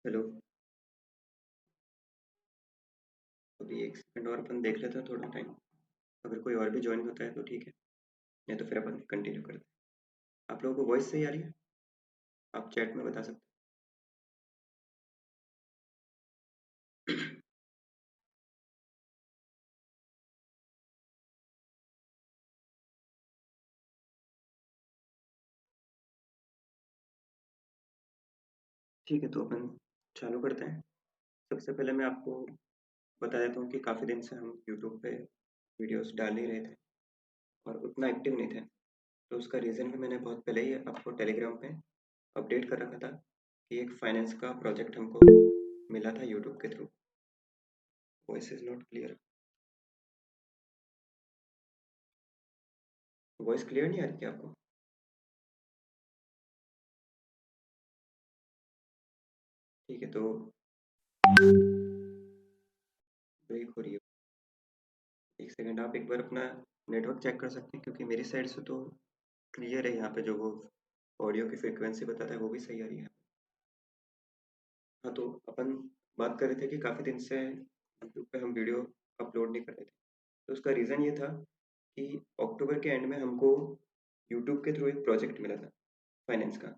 Hello. अभी एक second और अपन देख लेते हैं थोड़ा टाइम। अगर कोई और भी ज्वाइन होता है तो ठीक है, नहीं तो फिर अपन कंटिन्यू करते हैं। आप लोगों को वॉइस सही आ रही है? आप चैट में बता सकते हैं। ठीक है, तो अपन चालू करते हैं। सबसे पहले मैं आपको बता देता हूँ कि काफ़ी दिन से हम यूट्यूब पे वीडियोस डाल ही रहे थे और उतना एक्टिव नहीं थे। तो उसका रीज़न भी मैंने बहुत पहले ही आपको टेलीग्राम पे अपडेट कर रखा था कि एक फाइनेंस का प्रोजेक्ट हमको मिला था यूट्यूब के through. Voice is not clear. Voice clear नहीं आ रही क्या आपको? ठीक है, तो ब्रेक हो रही है। एक सेकंड, आप एक बार अपना नेटवर्क चेक कर सकते हैं क्योंकि मेरी साइड से तो क्लियर है। यहाँ पे जो वो ऑडियो की फ्रिक्वेंसी बताता है वो भी सही आ रही है। हाँ, तो अपन बात कर रहे थे कि काफ़ी दिन से यूट्यूब पे हम वीडियो अपलोड नहीं कर रहे थे। तो उसका रीज़न ये था कि अक्टूबर के एंड में हमको यूट्यूब के थ्रू एक प्रोजेक्ट मिला था फाइनेंस का।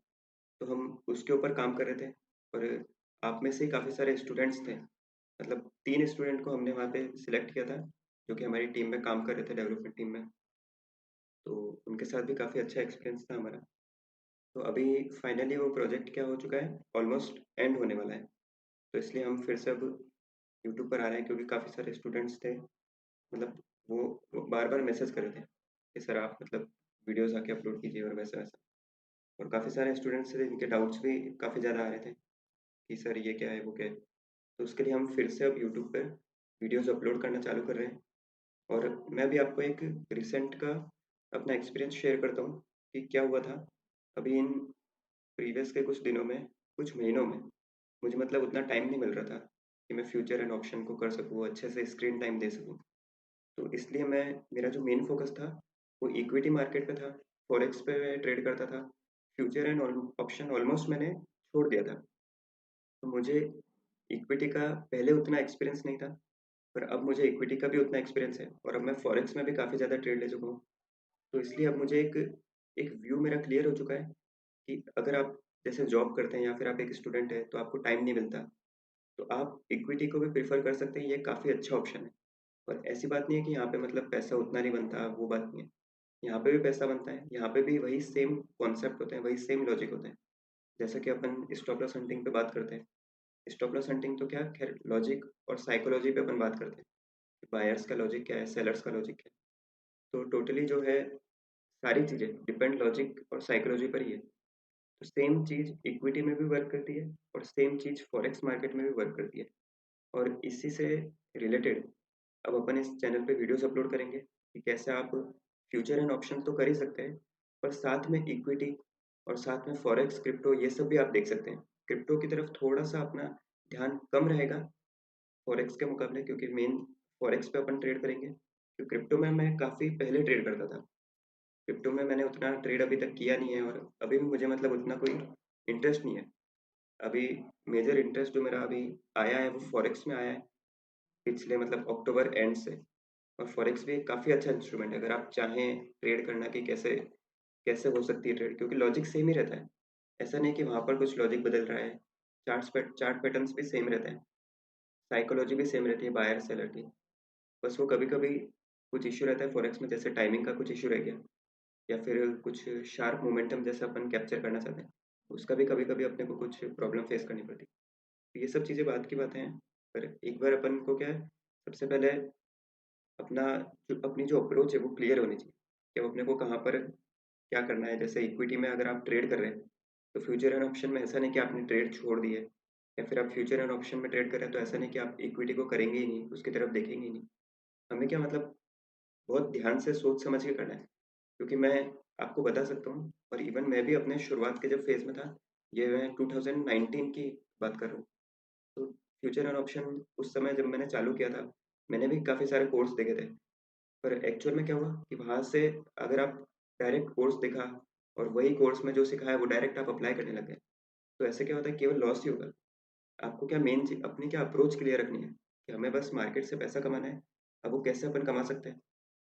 तो हम उसके ऊपर काम कर रहे थे और आप में से काफ़ी सारे स्टूडेंट्स थे। मतलब 3 स्टूडेंट को हमने वहाँ पे सिलेक्ट किया था जो कि हमारी टीम में काम कर रहे थे, डेवलपमेंट टीम में। तो उनके साथ भी काफ़ी अच्छा एक्सपीरियंस था हमारा। तो अभी फाइनली वो प्रोजेक्ट क्या हो चुका है, ऑलमोस्ट एंड होने वाला है। तो इसलिए हम फिर से अब यूट्यूब पर आ रहे हैं क्योंकि काफ़ी सारे स्टूडेंट्स थे। मतलब वो बार बार मैसेज कर रहे थे कि सर आप मतलब वीडियोस आके अपलोड कीजिए और वैसा वैसा। और काफ़ी सारे स्टूडेंट्स थे, इनके डाउट्स भी काफ़ी ज़्यादा आ रहे थे कि सर ये क्या है वो क्या है। तो उसके लिए हम फिर से अब यूट्यूब पर वीडियोस अपलोड करना चालू कर रहे हैं। और मैं भी आपको एक रिसेंट का अपना एक्सपीरियंस शेयर करता हूँ कि क्या हुआ था अभी इन प्रीवियस के कुछ दिनों में, कुछ महीनों में। मुझे मतलब उतना टाइम नहीं मिल रहा था कि मैं फ्यूचर एंड ऑप्शन को कर सकूँ, अच्छे से स्क्रीन टाइम दे सकूँ। तो इसलिए मैं, मेरा जो मेन फोकस था वो इक्विटी मार्केट पे था। फॉरेक्स पे मैं ट्रेड करता था। फ्यूचर एंड ऑप्शन ऑलमोस्ट मैंने छोड़ दिया था। तो मुझे इक्विटी का पहले उतना एक्सपीरियंस नहीं था, पर अब मुझे इक्विटी का भी उतना एक्सपीरियंस है और अब मैं फॉरेक्स में भी काफ़ी ज़्यादा ट्रेड ले चुका हूँ। तो इसलिए अब मुझे एक एक व्यू मेरा क्लियर हो चुका है कि अगर आप जैसे जॉब करते हैं या फिर आप एक स्टूडेंट हैं तो आपको टाइम नहीं मिलता, तो आप इक्विटी को भी प्रेफर कर सकते हैं। ये काफ़ी अच्छा ऑप्शन है। और ऐसी बात नहीं है कि यहाँ पे मतलब पैसा उतना नहीं बनता, वो बात नहीं है। यहाँ पे भी पैसा बनता है, यहाँ पे भी वही सेम कॉन्सेप्ट होते हैं, वही सेम लॉजिक होते हैं। जैसा कि अपन स्टॉप लॉस हंटिंग पे बात करते हैं। स्टॉप लॉस हंटिंग तो क्या, खैर लॉजिक और साइकोलॉजी पे अपन बात करते हैं। बायर्स का लॉजिक क्या है, सेलर्स का लॉजिक क्या है। तो टोटली जो है सारी चीज़ें डिपेंड लॉजिक और साइकोलॉजी पर ही है। तो सेम चीज़ इक्विटी में भी वर्क करती है और सेम चीज़ फॉरेक्स मार्केट में भी वर्क करती है। और इसी से रिलेटेड अब अपन इस चैनल पे वीडियोस अपलोड करेंगे कि कैसे आप फ्यूचर एंड ऑप्शन तो कर ही सकते हैं, पर साथ में इक्विटी और साथ में फॉरेक्स, क्रिप्टो, ये सब भी आप देख सकते हैं। क्रिप्टो की तरफ थोड़ा सा अपना ध्यान कम रहेगा फॉरेक्स के मुकाबले, क्योंकि मेन फॉरेक्स पे अपन ट्रेड करेंगे। तो क्रिप्टो में मैं काफ़ी पहले ट्रेड करता था। क्रिप्टो में मैंने उतना ट्रेड अभी तक किया नहीं है और अभी भी मुझे मतलब उतना कोई इंटरेस्ट नहीं है। अभी मेजर इंटरेस्ट जो मेरा अभी आया है वो फॉरेक्स में आया है, पिछले मतलब अक्टूबर एंड से। और फॉरेक्स भी काफ़ी अच्छा इंस्ट्रूमेंट है अगर आप चाहें ट्रेड करना कि कैसे कैसे हो सकती है ट्रेड, क्योंकि लॉजिक सेम ही रहता है। ऐसा नहीं कि वहाँ पर कुछ लॉजिक बदल रहा है। चार्ट पैटर्न्स भी सेम रहते हैं, साइकोलॉजी भी सेम रहती है बायर सेलर की। बस वो कभी कभी कुछ इशू रहता है फॉरेक्स में, जैसे टाइमिंग का कुछ इशू रह गया या फिर कुछ शार्प मोमेंटम जैसे अपन कैप्चर करना चाहते हैं, उसका भी कभी कभी अपने को कुछ प्रॉब्लम फेस करनी पड़ती है। तो ये सब चीज़ें बात की बातें हैं। पर एक बार अपन को क्या है, सबसे पहले अपना अपनी जो अप्रोच है वो क्लियर होनी चाहिए कि अब अपने को कहाँ पर क्या करना है। जैसे इक्विटी में अगर आप ट्रेड कर रहे हैं तो फ्यूचर एंड ऑप्शन में ऐसा नहीं कि आपने ट्रेड छोड़ दी है, या फिर आप फ्यूचर एंड ऑप्शन में ट्रेड कर रहे हैं तो ऐसा नहीं कि आप इक्विटी को करेंगे ही नहीं, उसकी तरफ देखेंगे ही नहीं। हमें क्या मतलब बहुत ध्यान से सोच समझ के करना है। क्योंकि मैं आपको बता सकता हूँ, और इवन मैं भी अपने शुरुआत के जब फेज़ में था, ये मैं 2019 की बात कर रहा हूँ। तो फ्यूचर एंड ऑप्शन उस समय जब मैंने चालू किया था, मैंने भी काफ़ी सारे कोर्स देखे थे। पर एक्चुअल में क्या हुआ कि वहाँ से अगर आप डायरेक्ट कोर्स देखा और वही कोर्स में जो सिखाया वो डायरेक्ट आप अप्लाई करने लग गए, तो ऐसे क्या होता है, केवल लॉस ही होगा। आपको क्या मेन चीज़ अपनी क्या अप्रोच क्लियर रखनी है कि हमें बस मार्केट से पैसा कमाना है। अब वो कैसे अपन कमा सकते हैं?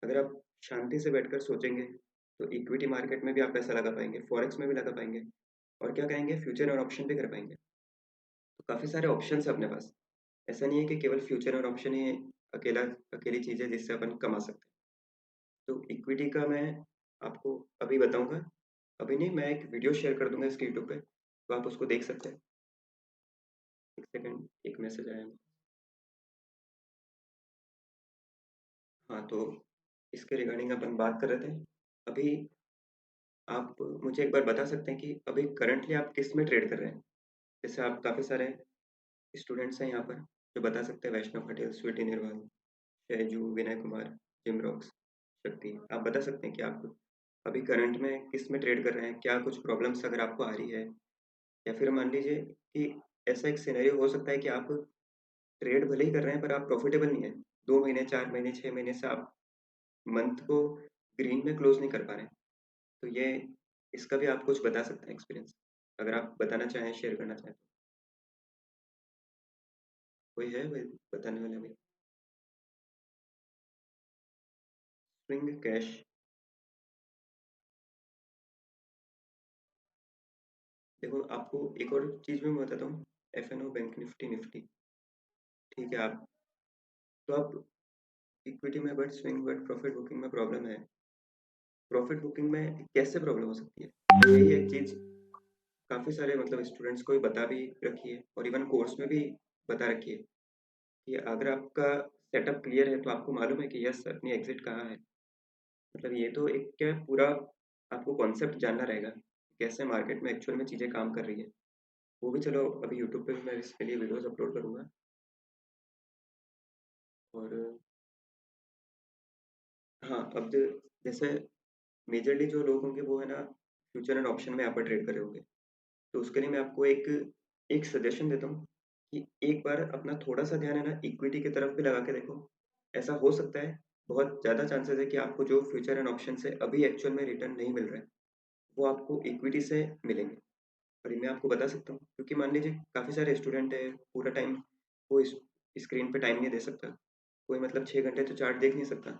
अगर आप शांति से बैठकर सोचेंगे तो इक्विटी मार्केट में भी आप पैसा लगा पाएंगे, फॉरेक्स में भी लगा पाएंगे, और क्या कहेंगे, फ्यूचर और ऑप्शन भी कर पाएंगे। तो काफ़ी सारे ऑप्शन है अपने पास। ऐसा नहीं है कि केवल फ्यूचर और ऑप्शन ही अकेला अकेली चीज़ है जिससे अपन कमा सकते हैं। तो इक्विटी का मैं आपको अभी बताऊंगा। अभी नहीं, मैं एक वीडियो शेयर कर दूंगा इसके यूट्यूब पे, तो आप उसको देख सकते हैं। एक सेकंड, एक मैसेज आया है। हाँ, तो इसके रिगार्डिंग अपन बात कर रहे थे। अभी आप मुझे एक बार बता सकते हैं कि अभी करंटली आप किस में ट्रेड कर रहे हैं? जैसे आप काफ़ी सारे स्टूडेंट्स हैं यहाँ पर जो बता सकते हैं, वैष्णव पटेल, स्वीटी निर्वाल, शैजू, विनय कुमार, जिम रॉक्स, शक्ति। आप बता सकते हैं कि आप अभी करंट में किस में ट्रेड कर रहे हैं? क्या कुछ प्रॉब्लम्स अगर आपको आ रही है, या फिर मान लीजिए कि ऐसा एक सिनेरियो हो सकता है कि आप ट्रेड भले ही कर रहे हैं पर आप प्रॉफिटेबल नहीं है। 2 महीने, 4 महीने, 6 महीने से आप मंथ को ग्रीन में क्लोज़ नहीं कर पा रहे हैं। तो ये इसका भी आप कुछ बता सकते हैं एक्सपीरियंस? अगर आप बताना चाहें, शेयर करना चाहें तो। कोई है भाई बताने वाला भाई? Swing cash. देखो, आपको एक और चीज़ भी मैं बताता हूँ। एफएनओ, बैंक निफ्टी, निफ्टी, ठीक है आप। तो आप इक्विटी में but swing but profit booking में प्रॉब्लम है। प्रॉफिट बुकिंग में कैसे प्रॉब्लम हो सकती है? यही एक चीज़ काफ़ी सारे मतलब स्टूडेंट्स को भी बता भी रखी है, और इवन कोर्स में भी बता रखी है कि अगर आपका सेटअप क्लियर है तो आपको मालूम है कि यस, अपनी एग्जिट कहाँ है। मतलब ये तो एक क्या पूरा आपको कॉन्सेप्ट जानना रहेगा, कैसे मार्केट में एक्चुअल में चीज़ें काम कर रही है। वो भी चलो अभी यूट्यूब पे भी मैं इसके लिए वीडियोस अपलोड करूँगा। और हाँ, अब जैसे मेजरली जो लोग होंगे वो है ना, फ्यूचर एंड ऑप्शन में यहाँ पर ट्रेड कर रहे होंगे। तो उसके लिए मैं आपको एक एक सजेशन देता हूँ कि एक बार अपना थोड़ा सा ध्यान है ना इक्विटी की तरफ भी लगा के देखो। ऐसा हो सकता है, बहुत ज़्यादा चांसेस है कि आपको जो फ्यूचर एंड ऑप्शन से अभी एक्चुअल में रिटर्न नहीं मिल रहा है, वो आपको इक्विटी से मिलेंगे। और ये मैं आपको बता सकता हूँ क्योंकि मान लीजिए काफ़ी सारे स्टूडेंट है, पूरा टाइम वो इस स्क्रीन पे टाइम नहीं दे सकता। कोई मतलब 6 घंटे तो चार्ट देख नहीं सकता।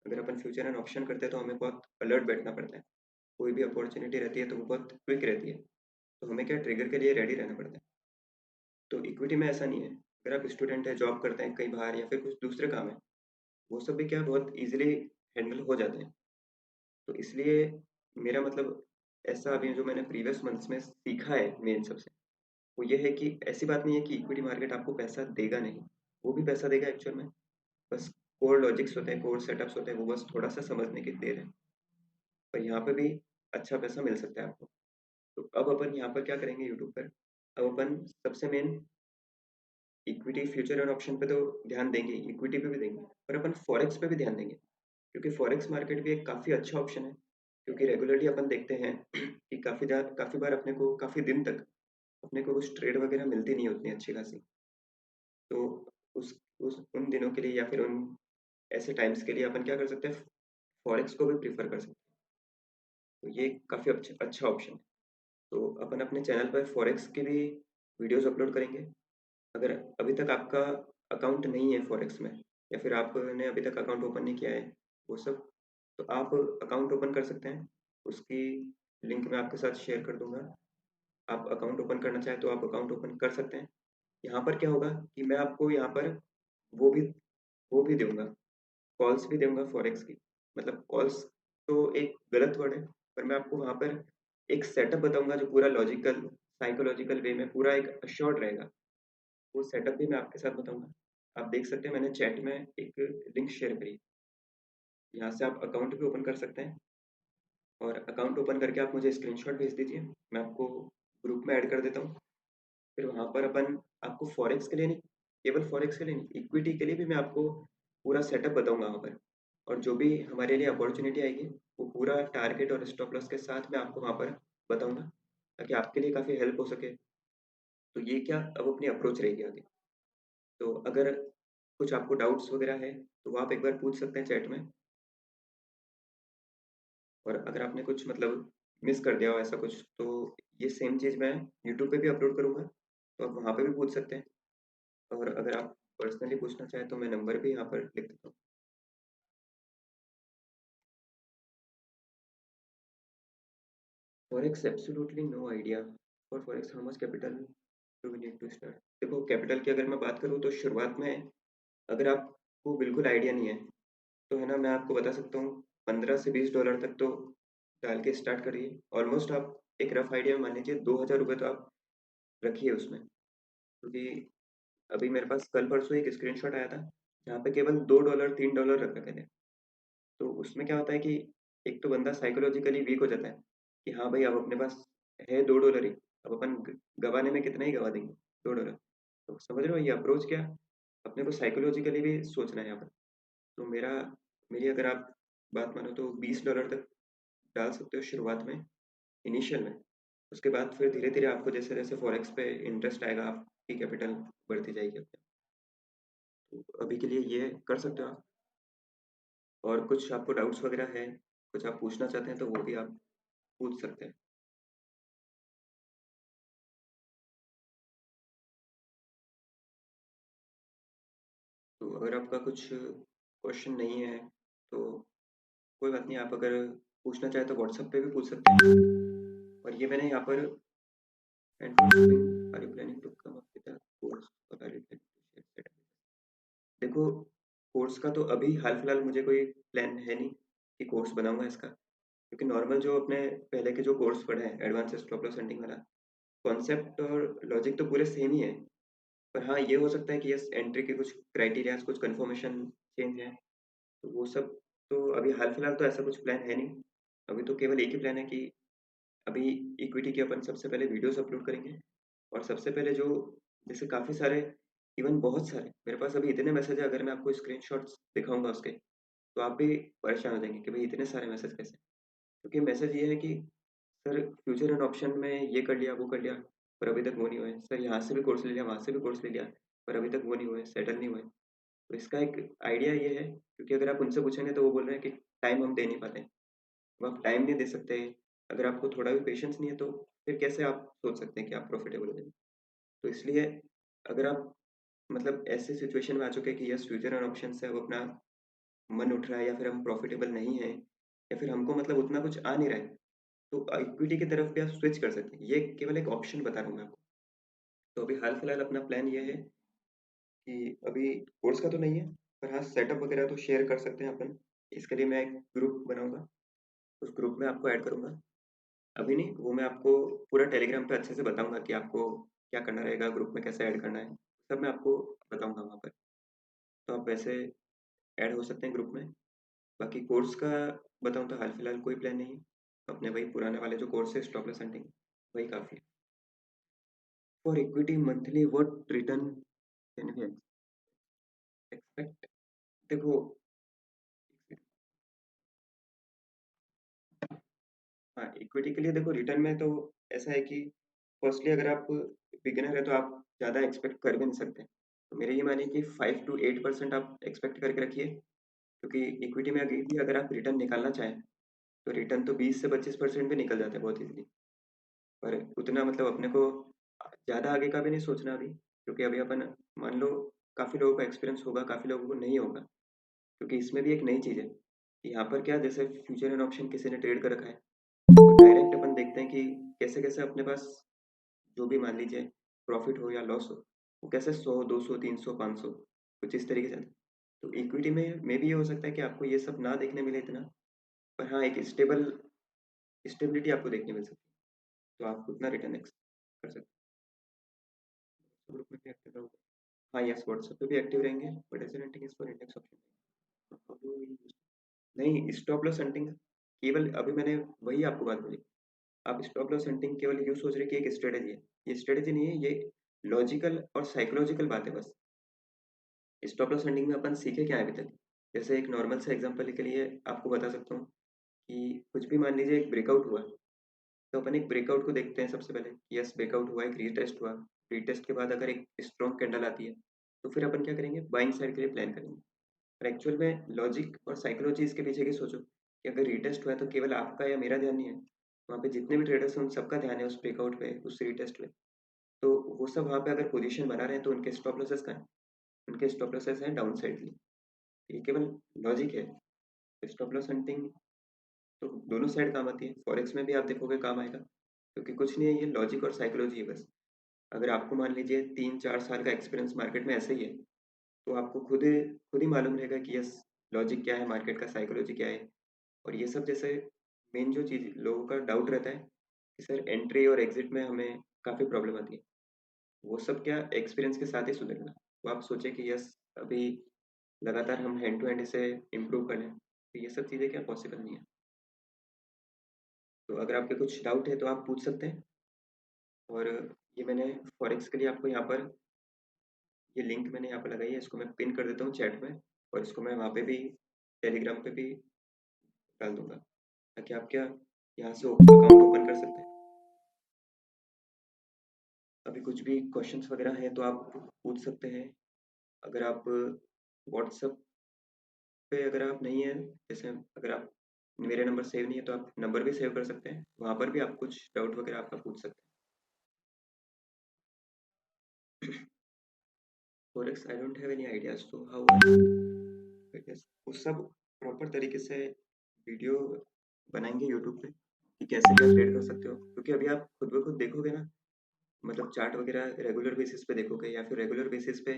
अगर अपन फ्यूचर एंड ऑप्शन करते हैं तो हमें बहुत अलर्ट बैठना पड़ता है। कोई भी अपॉर्चुनिटी रहती है तो वो बहुत क्विक रहती है। तो हमें क्या, ट्रिगर के लिए रेडी रहना पड़ता है। तो इक्विटी में ऐसा नहीं है। अगर आप स्टूडेंट हैं, जॉब करते हैं कहीं बाहर, या फिर कुछ दूसरे काम है, वो सब भी क्या बहुत ईजिली हैंडल हो जाते हैं। तो इसलिए मेरा मतलब ऐसा अभी जो मैंने प्रीवियस मंथ्स में सीखा है मेन सबसे, वो ये है कि ऐसी बात नहीं है कि इक्विटी मार्केट आपको पैसा देगा नहीं। वो भी पैसा देगा एक्चुअल में। बस कोर लॉजिक्स होते हैं, कोर सेटअप्स होते हैं, वो बस थोड़ा सा समझने की देर है। पर यहाँ पे भी अच्छा पैसा मिल सकता है आपको। तो अब अपन यहाँ पर क्या करेंगे यूट्यूब पर, अब अपन सबसे मेन इक्विटी, फ्यूचर और ऑप्शन पे तो ध्यान देंगे, इक्विटी पे भी देंगे, पर अपन फॉरेक्स पे भी ध्यान देंगे। क्योंकि फॉरेक्स मार्केट भी एक काफ़ी अच्छा ऑप्शन है। क्योंकि रेगुलरली अपन देखते हैं कि काफ़ी बार अपने को काफ़ी दिन तक अपने को कुछ ट्रेड वगैरह मिलती नहीं होती अच्छी खासी। तो उस उन दिनों के लिए या फिर उन ऐसे टाइम्स के लिए अपन क्या कर सकते हैं, फॉरेक्स को भी प्रीफर कर सकते हैं। तो ये काफ़ी अच्छा ऑप्शन है। तो अपन अपने चैनल पर फॉरेक्स की भी वीडियोस अपलोड करेंगे। अगर अभी तक आपका अकाउंट नहीं है फॉरेक्स में, या फिर आपने अभी तक अकाउंट ओपन नहीं किया है, वो सब, तो आप अकाउंट ओपन कर सकते हैं। उसकी लिंक मैं आपके साथ शेयर कर दूंगा। आप अकाउंट ओपन करना चाहें तो आप अकाउंट ओपन कर सकते हैं। यहाँ पर क्या होगा कि मैं आपको यहाँ पर वो भी वो भी दूंगा, कॉल्स भी दूंगा फॉरेक्स की। मतलब कॉल्स तो एक गलत वर्ड है, पर मैं आपको वहाँ पर एक सेटअप बताऊंगा जो पूरा लॉजिकल, साइकोलॉजिकल वे में पूरा एक अश्योर्ड रहेगा। वो सेटअप भी मैं आपके साथ बताऊंगा। आप देख सकते हैं, मैंने चैट में एक लिंक शेयर करी। यहाँ से आप अकाउंट भी ओपन कर सकते हैं, और अकाउंट ओपन करके आप मुझे स्क्रीनशॉट भेज दीजिए। मैं आपको ग्रुप में ऐड कर देता हूँ। फिर वहाँ पर अपन आपको फॉरेक्स के लिए नहीं, केवल फॉरेक्स के लिए नहीं, इक्विटी के लिए भी मैं आपको पूरा सेटअप बताऊंगा वहाँ पर। और जो भी हमारे लिए अपॉर्चुनिटी आएगी, वो पूरा टारगेट और स्टॉप लॉस के साथ मैं आपको वहाँ पर बताऊंगा, ताकि आपके लिए काफ़ी हेल्प हो सके। तो ये क्या अब अपनी अप्रोच रहेगी आगे। तो अगर कुछ आपको डाउट्स वगैरह है तो वो आप एक बार पूछ सकते हैं चैट में। और अगर आपने कुछ मतलब मिस कर दिया हो ऐसा कुछ, तो ये सेम चीज़ मैं यूट्यूब पे भी अपलोड करूँगा। तो आप वहाँ पे भी पूछ सकते हैं, और अगर आप पर्सनली पूछना चाहें तो मैं नंबर भी यहाँ पर लिख देता हूँ। Forex absolutely no idea. For forex how much capital do we need to start? देखो, कैपिटल की अगर मैं बात करूँ तो शुरुआत में अगर आपको बिल्कुल आइडिया नहीं है तो है ना, मैं आपको बता सकता हूँ 15 से 20 डॉलर तक तो डाल के स्टार्ट करिए। ऑलमोस्ट आप एक रफ आइडिया मान लीजिए 2,000 रुपये तो आप रखिए उसमें, क्योंकि अभी मेरे पास कल परसों एक स्क्रीनशॉट आया था जहाँ पे केवल $2 $3 रख रखे थे। तो उसमें क्या होता है कि एक तो बंदा साइकोलॉजिकली वीक हो जाता है कि हाँ भाई, अब अपने पास है $2 ही, अब अपन गवाने में कितना ही गवा देंगे, $2। तो समझ रहे हो ये अप्रोच क्या, अपने को साइकोलॉजिकली भी सोचना है यहाँ पर। तो मेरी अगर आप बात मानो तो $20 तक डाल सकते हो शुरुआत में, इनिशियल में। उसके बाद फिर धीरे धीरे आपको जैसे जैसे फॉरेक्स पे इंटरेस्ट आएगा आपकी कैपिटल बढ़ती जाएगी अपने। तो अभी के लिए ये कर सकते हो आप। और कुछ आपको डाउट्स वगैरह है, कुछ आप पूछना चाहते हैं तो वो भी आप पूछ सकते हैं। तो अगर आपका कुछ क्वेश्चन नहीं है तो कोई बात नहीं, आप अगर पूछना चाहें तो व्हाट्सएप पे भी पूछ सकते हैं। और ये मैंने यहाँ पर and for shopping are you planning to come up with a course और are you planning to share that? देखो, कोर्स का तो अभी हाल फिलहाल मुझे कोई प्लान है नहीं कि कोर्स बनाऊंगा इसका, क्योंकि नॉर्मल जो अपने पहले के जो कोर्स पढ़े हैं एडवांस स्टॉप लॉस हंटिंग वाला, कॉन्सेप्ट और लॉजिक तो पूरे सेम ही है। पर हाँ, ये हो सकता है कि यस, एंट्री के कुछ क्राइटेरियाज, कुछ कन्फर्मेशन चेंज है। तो वो सब तो अभी हाल फिलहाल तो ऐसा कुछ प्लान है नहीं। अभी तो केवल एक ही प्लान है कि अभी इक्विटी के अपन सबसे पहले वीडियोस अपलोड करेंगे। और सबसे पहले जो, जैसे काफ़ी सारे, इवन बहुत सारे, मेरे पास अभी इतने मैसेज है, अगर मैं आपको स्क्रीनशॉट्स दिखाऊंगा उसके तो आप भी परेशान हो जाएंगे कि भाई इतने सारे मैसेज कैसे। क्योंकि मैसेज ये है कि सर, फ्यूचर एंड ऑप्शन में ये कर लिया, वो कर लिया, पर अभी तक वो नहीं हुआ है। सर, यहाँ से भी कोर्स ले लिया, वहाँ से भी कोर्स ले लिया, पर अभी तक वो नहीं हुआ है, सेटल नहीं हुआ है। तो इसका एक आइडिया ये है, क्योंकि अगर आप उनसे पूछेंगे तो वो बोल रहे हैं कि टाइम हम दे नहीं पाते। अब आप टाइम नहीं दे सकते, अगर आपको थोड़ा भी पेशेंस नहीं है तो फिर कैसे आप सोच सकते हैं कि आप प्रॉफिटेबल हो जाएंगे? तो इसलिए अगर आप मतलब ऐसे सिचुएशन में आ चुके हैं कि यस, फ्यूचर एंड ऑप्शन से अब अपना मन उठ रहा है, या फिर हम प्रॉफिटेबल नहीं है, या फिर हमको मतलब उतना कुछ आ नहीं रहा है, तो इक्विटी की तरफ भी आप स्विच कर सकते हैं। ये केवल एक ऑप्शन बता रहा हूँ मैं आपको। तो अभी हाल फिलहाल अपना प्लान ये है कि अभी कोर्स का तो नहीं है, पर हाँ, सेटअप वगैरह तो शेयर कर सकते हैं अपन। इसके लिए मैं एक ग्रुप बनाऊंगा, उस ग्रुप में आपको ऐड करूंगा। अभी नहीं, वो मैं आपको पूरा टेलीग्राम पे अच्छे से बताऊंगा कि आपको क्या करना रहेगा, ग्रुप में कैसे ऐड करना है, सब मैं आपको बताऊंगा वहाँ पर। तो आप वैसे ऐड हो सकते हैं ग्रुप में। बाकी कोर्स का बताऊँ तो हाल फिलहाल कोई प्लान नहीं है। अपने वही पुराने वाले जो कोर्स है स्टॉप लॉस हंटिंग, वही काफ़ी है। For equity monthly what return can we expect? देखो, हाँ, इक्विटी के लिए देखो, रिटर्न में तो ऐसा है कि फर्स्टली अगर आप बिगिनर है तो आप ज़्यादा एक्सपेक्ट कर भी नहीं सकते। तो मेरे ये मानिए कि 5 to 8% आप एक्सपेक्ट करके रखिए, क्योंकि इक्विटी में अभी भी अगर आप रिटर्न निकालना चाहें तो रिटर्न तो 20 से 25% भी निकल जाते हैं बहुत इजीली। पर उतना मतलब अपने को ज़्यादा आगे का भी नहीं सोचना अभी, क्योंकि अभी अपन मान लो काफ़ी लोगों का एक्सपीरियंस होगा, काफ़ी लोगों को नहीं होगा, क्योंकि इसमें भी एक नई चीज़ है कि यहाँ पर क्या, जैसे फ्यूचर एंड ऑप्शन किसी ने ट्रेड कर रखा है तो डायरेक्ट अपन देखते हैं कि कैसे कैसे अपने पास जो भी मान लीजिए प्रॉफिट हो या लॉस हो, वो कैसे 100 200 300 500 कुछ इस तरीके से। तो इक्विटी में भी ये हो सकता है कि आपको ये सब ना देखने मिले इतना, पर हाँ, एक स्टेबिलिटी आपको देखने मिल सकती है। तो आप उतना रिटर्न कर सकते हैं। ग्रुप में भी एक्टिव रहोगे? हाँ, यस, व्हाट्सएप पे भी एक्टिव रहेंगे, but as renting is for index option. नहीं, स्टॉप लॉस हंटिंग केवल, अभी मैंने वही आपको बात बोली। आप स्टॉप लॉस हंटिंग केवल यूँ सोच रहे कि एक स्ट्रेटेजी है। ये स्ट्रेटेजी नहीं है, ये लॉजिकल और साइकोलॉजिकल बात है बस। स्टॉप लॉस हंटिंग में अपन सीखे क्या है अभी तक? जैसे एक नॉर्मल से एग्जांपल के लिए आपको बता सकता हूँ कि कुछ भी मान लीजिए एक ब्रेकआउट हुआ, तो अपन एक ब्रेकआउट को देखते हैं सबसे पहले। यस, ब्रेकआउट हुआ, एक रीटेस्ट हुआ, रीटेस्ट के बाद अगर एक स्ट्रॉन्ग कैंडल आती है तो फिर अपन क्या करेंगे, बाइंग साइड के लिए प्लान करेंगे। और एक्चुअल में लॉजिक और साइकोलॉजी इसके पीछे की सोचो कि अगर रीटेस्ट हुआ है तो केवल आपका या मेरा ध्यान नहीं है, वहाँ पे जितने भी ट्रेडर्स हैं उन सबका ध्यान है उस ब्रेकआउट पे, उस रीटेस्ट पे। तो वो सब वहाँ पे अगर पोजीशन बना रहे हैं तो उनके स्टॉप लॉसेस का है, उनके स्टॉप लॉसेस हैं डाउन साइड के लिए। ये केवल लॉजिक है। स्टॉप लॉस हंटिंग तो दोनों साइड काम आती है, फॉरेक्स में भी आप देखोगे काम आएगा, क्योंकि कुछ नहीं है, ये लॉजिक और साइकोलॉजी है बस। अगर आपको मान लीजिए 3-4 साल का एक्सपीरियंस मार्केट में ऐसे ही है, तो आपको खुद ही मालूम रहेगा कि यस लॉजिक क्या है, मार्केट का साइकोलॉजी क्या है। और ये सब जैसे मेन जो चीज़ लोगों का डाउट रहता है कि सर एंट्री और एग्जिट में हमें काफ़ी प्रॉब्लम आती है, वो सब क्या एक्सपीरियंस के साथ ही सुधरेगा। तो आप सोचे कि यस अभी लगातार हम हैंड टू हैंड इसे इम्प्रूव करें, तो ये सब चीज़ें क्या पॉसिबल नहीं है। तो अगर आपके कुछ डाउट है तो आप पूछ सकते हैं। और ये मैंने फॉरेक्स के लिए आपको यहाँ पर ये लिंक मैंने यहाँ पर लगाई है, इसको मैं पिन कर देता हूँ चैट में, और इसको मैं वहाँ पे भी टेलीग्राम पे भी डाल दूंगा, ताकि आप क्या यहाँ से अकाउंट ओपन कर सकते हैं। अभी कुछ भी क्वेश्चंस वगैरह हैं तो आप पूछ सकते हैं। अगर आप व्हाट्सएप पे अगर आप नहीं हैं, जैसे अगर आप मेरे नंबर सेव नहीं है तो आप नंबर भी सेव कर सकते हैं, वहाँ पर भी आप कुछ डाउट वगैरह आपका पूछ सकते हैं। Forex I don't have any ideas, तो हाउ वो सब प्रॉपर तरीके से वीडियो बनाएंगे यूट्यूब पे कि कैसे क्या ट्रेड कर सकते हो, क्योंकि अभी आप खुद ब खुद देखोगे ना, मतलब चार्ट वगैरह रेगुलर बेसिस पे देखोगे या फिर रेगुलर बेसिस पे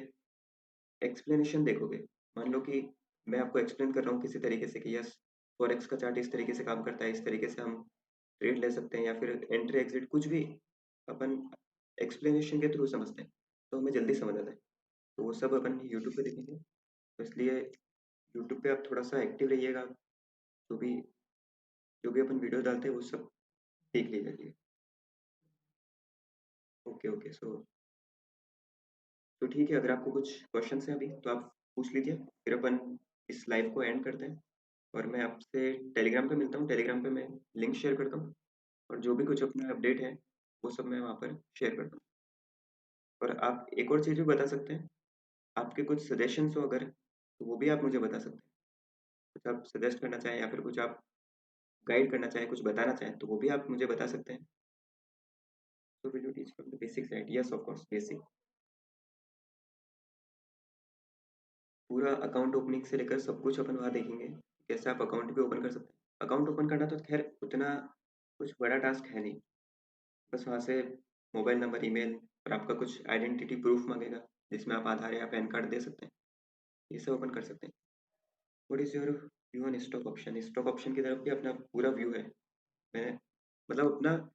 एक्सप्लेनेशन देखोगे। मान लो कि मैं आपको एक्सप्लेन कर रहा हूँ किसी तरीके से कि यस फॉरेक्स का चार्ट इस तरीके से काम करता है, इस तरीके से हम ट्रेड ले सकते हैं या फिर एंट्री एग्जिट कुछ भी अपन एक्सप्लेनेशन के थ्रू समझते हैं, तो हमें जल्दी समझ आता है। तो वो सब अपन यूट्यूब पे देखेंगे, तो इसलिए यूट्यूब पे आप थोड़ा सा एक्टिव रहिएगा। तो भी जो भी अपन वीडियो डालते हैं वो सब देख लीजिए। ओके ओके, सो तो ठीक है, अगर आपको कुछ क्वेश्चन है अभी तो आप पूछ लीजिए, फिर अपन इस लाइव को एंड करते हैं। और मैं आपसे टेलीग्राम पे मिलता हूँ, टेलीग्राम पे मैं लिंक शेयर करता हूँ, और जो भी कुछ अपना अपडेट है वो सब मैं वहाँ पर शेयर करता हूँ। और आप एक और चीज़ भी बता सकते हैं, आपके कुछ सजेशंस हो अगर, तो वो भी आप मुझे बता सकते हैं। कुछ आप सजेस्ट करना चाहें या फिर कुछ आप गाइड करना चाहें, कुछ बताना चाहें, तो वो भी आप मुझे बता सकते हैं। तो will you teach from the basic side? Yes of course, basic पूरा अकाउंट ओपनिंग से लेकर सब कुछ अपन वहाँ देखेंगे, कैसे आप अकाउंट भी ओपन कर सकते हैं। अकाउंट ओपन करना तो खैर उतना कुछ बड़ा टास्क है नहीं, बस वहाँ से मोबाइल नंबर, ईमेल और आपका कुछ आइडेंटिटी प्रूफ मांगेगा, जिसमें आप आधार या पैन कार्ड दे सकते हैं, ये सब ओपन कर सकते हैं। What is your view on stock option? Stock option की तरफ भी अपना पूरा व्यू है। मैं मतलब अपना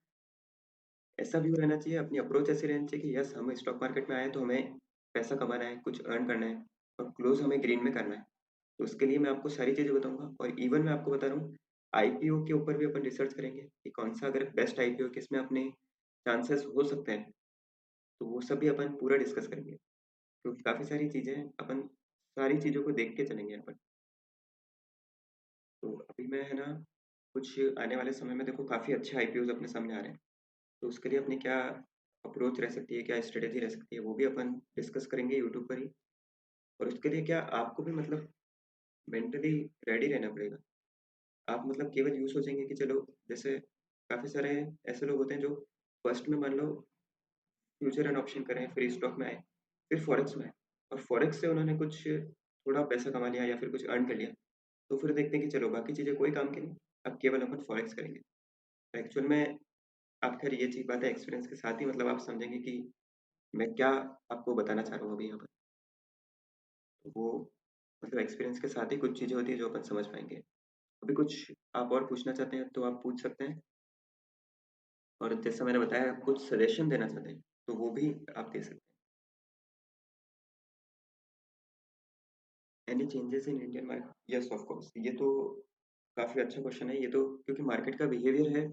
ऐसा व्यू रहना चाहिए, अपनी अप्रोच ऐसी रहनी चाहिए कि यस हम स्टॉक मार्केट में आए तो हमें पैसा कमाना है, कुछ अर्न करना है, और क्लोज हमें ग्रीन में करना है। तो उसके लिए मैं आपको सारी चीज़ें बताऊंगा, और इवन मैं आपको बता रहा हूँ आईपीओ के ऊपर भी अपन रिसर्च करेंगे कि कौन सा अगर बेस्ट आईपीओ किसमें अपने चांसेस हो सकते हैं, तो वो सब भी अपन पूरा डिस्कस करेंगे। क्योंकि काफ़ी सारी चीज़ें अपन सारी चीज़ों को देख के चलेंगे अपन। तो अभी मैं है ना, कुछ आने वाले समय में देखो काफ़ी अच्छे आईपीओज अपने सामने आ रहे हैं, तो उसके लिए अपनी क्या अप्रोच रह सकती है, क्या स्ट्रेटेजी रह सकती है, वो भी अपन डिस्कस करेंगे यूट्यूब पर ही। और उसके लिए क्या आपको भी मतलब मेंटली रेडी रहना पड़ेगा। आप मतलब केवल यूँ सोचेंगे कि चलो, जैसे काफ़ी सारे ऐसे लोग होते हैं जो फर्स्ट में मान लो फ्यूचर एंड ऑप्शन करें, फिर स्टॉक में आए, फिर फॉरेक्स में आए, और फॉरेक्स से उन्होंने कुछ थोड़ा पैसा कमा लिया या फिर कुछ अर्न कर लिया, तो फिर देखते हैं कि चलो बाकी चीज़ें कोई काम की नहीं, अब केवल अपन फॉरेक्स करेंगे। एक्चुअल में आप खैर ये चीज़ बात है, एक्सपीरियंस के साथ ही मतलब आप समझेंगे कि मैं क्या आपको बताना चाह रहा हूँ अभी यहाँ पर। तो वो मतलब एक्सपीरियंस के साथ ही कुछ चीज़ें होती है जो अपन समझ पाएंगे। अभी कुछ आप और पूछना चाहते हैं तो आप पूछ सकते हैं, और जैसा मैंने बताया कुछ सजेशन देना चाहते हैं तो वो भी आप दे सकते हैं। Any changes in Indian market? Yes of course, ये तो काफ़ी अच्छा क्वेश्चन है। ये तो क्योंकि मार्केट का बिहेवियर है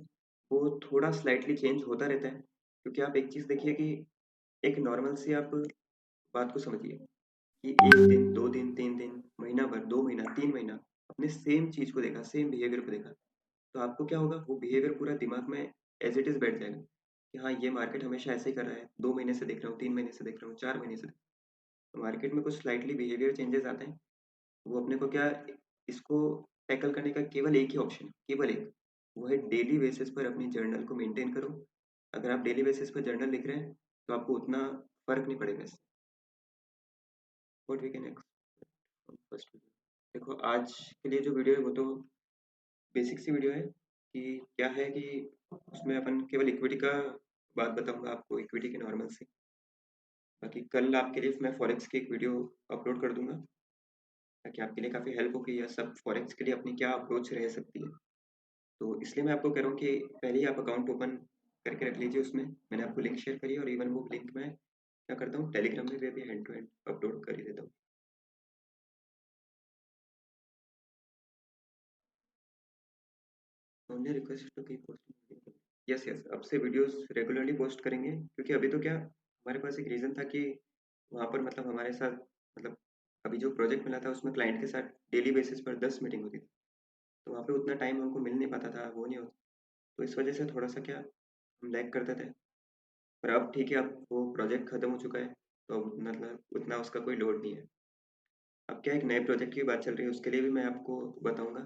वो थोड़ा स्लाइटली चेंज होता रहता है, क्योंकि आप एक चीज़ देखिए कि एक नॉर्मल सी आप बात को समझिए कि एक दिन, 2 दिन, 3 दिन, महीना भर, 2 महीना, 3 महीना अपने सेम चीज़ को देखा, सेम बिहेवियर को देखा, तो आपको क्या होगा, वो बिहेवियर पूरा दिमाग में एज इट इज़ बैठ जाएगा कि हाँ ये मार्केट हमेशा ऐसे ही कर रहा है, 2 महीने से देख रहा हूँ, 3 महीने से देख रहा हूँ, 4 महीने से। तो मार्केट में कुछ स्लाइटली बिहेवियर चेंजेस आते हैं, वो अपने को क्या, इसको टैकल करने का केवल एक ही ऑप्शन है, केवल एक, वो है डेली बेसिस पर अपनी जर्नल को मेंटेन करो। अगर आप डेली बेसिस पर जर्नल लिख रहे हैं तो आपको उतना फ़र्क नहीं पड़ेगा इससे। What we can expect from first video. देखो आज के लिए जो वीडियो है वो तो बेसिक सी वीडियो है कि क्या है कि उसमें अपन केवल इक्विटी का बात बताऊंगा आपको, इक्विटी के नॉर्मल से। बाकी कल आपके लिए मैं फॉरेक्स की एक वीडियो अपलोड कर दूंगा ताकि आपके लिए काफ़ी हेल्प होगी, या सब फॉरेक्स के लिए अपनी क्या अप्रोच रह सकती है। तो इसलिए मैं आपको कह रहा हूँ कि पहले ही आप अकाउंट ओपन करके रख लीजिए उसमें। मैंने आपको लिंक शेयर करी है, और इवन वो लिंक मैं क्या करता हूँ टेलीग्राम में भी अभी हैंड टू हैंड अपलोड कर ही देता हूँ। Only request to keep posting. Yes yes, अब से वीडियोस रेगुलरली पोस्ट करेंगे, क्योंकि अभी तो क्या हमारे पास एक रीज़न था कि वहाँ पर मतलब हमारे साथ मतलब अभी जो प्रोजेक्ट मिला था उसमें क्लाइंट के साथ डेली बेसिस पर 10 मीटिंग होती थी। तो वहाँ पे उतना टाइम हमको मिल नहीं पाता था, वो नहीं होता। तो इस वजह से थोड़ा सा क्या हम लैग करते थे। पर अब ठीक है, अब वो प्रोजेक्ट खत्म हो चुका है, तो अब मतलब उतना उसका कोई लोड नहीं है। अब क्या एक नए प्रोजेक्ट की बात चल रही है, उसके लिए भी मैं आपको बताऊंगा।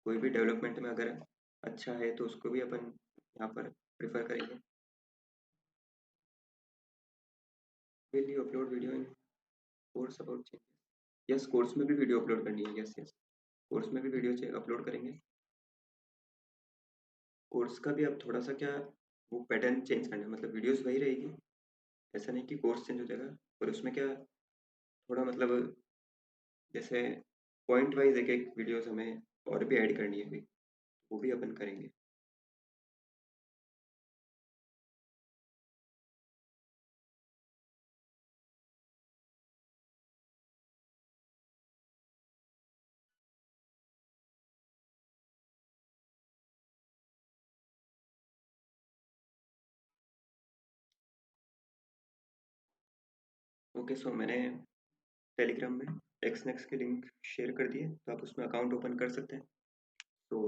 कोई भी डेवलपमेंट में अगर अच्छा है तो उसको भी अपन यहाँ पर प्रेफर करेंगे। Will you upload video in course about changes? Yes, course में भी वीडियो अपलोड करनी है। यस यस, कोर्स में भी वीडियो अपलोड करेंगे। कोर्स का भी अब थोड़ा सा क्या वो पैटर्न चेंज करना है, मतलब वीडियोस वही रहेगी। ऐसा नहीं कि कोर्स चेंज हो जाएगा, पर उसमें क्या थोड़ा मतलब जैसे पॉइंट वाइज एक एक वीडियोस हमें और भी ऐड करनी है अभी, वो भी अपन करेंगे। ओके, सो मैंने टेलीग्राम में एक्स नेक्स्ट के लिंक शेयर कर दिए, तो आप उसमें अकाउंट ओपन कर सकते हैं। तो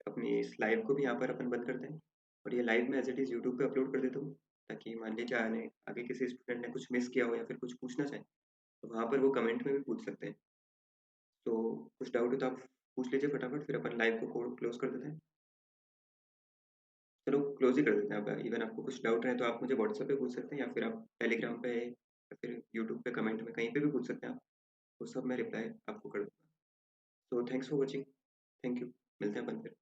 अपनी इस लाइव को भी यहाँ पर अपन बंद करते हैं, और ये लाइव मैं एज इट इज़ यूट्यूब पे अपलोड कर देता हूँ, ताकि मान लीजिए आने आगे किसी स्टूडेंट ने कुछ मिस किया हो या फिर कुछ पूछना चाहे, तो वहाँ पर वो कमेंट में भी पूछ सकते हैं। तो कुछ डाउट हो तो आप पूछ लीजिए फटाफट, फिर अपन लाइव को क्लोज कर देते हैं। चलो क्लोज ही कर देते हैं। अब इवन आपको कुछ डाउट रहे तो आप मुझे व्हाट्सएप पे पूछ सकते हैं, या फिर आप टेलीग्राम पे या फिर यूट्यूब पे कमेंट में कहीं पे भी पूछ सकते हैं आप। वो सब मैं रिप्लाई आपको कर दूँगा। So thanks for watching. Thank you. मिलते हैं अपन फिर।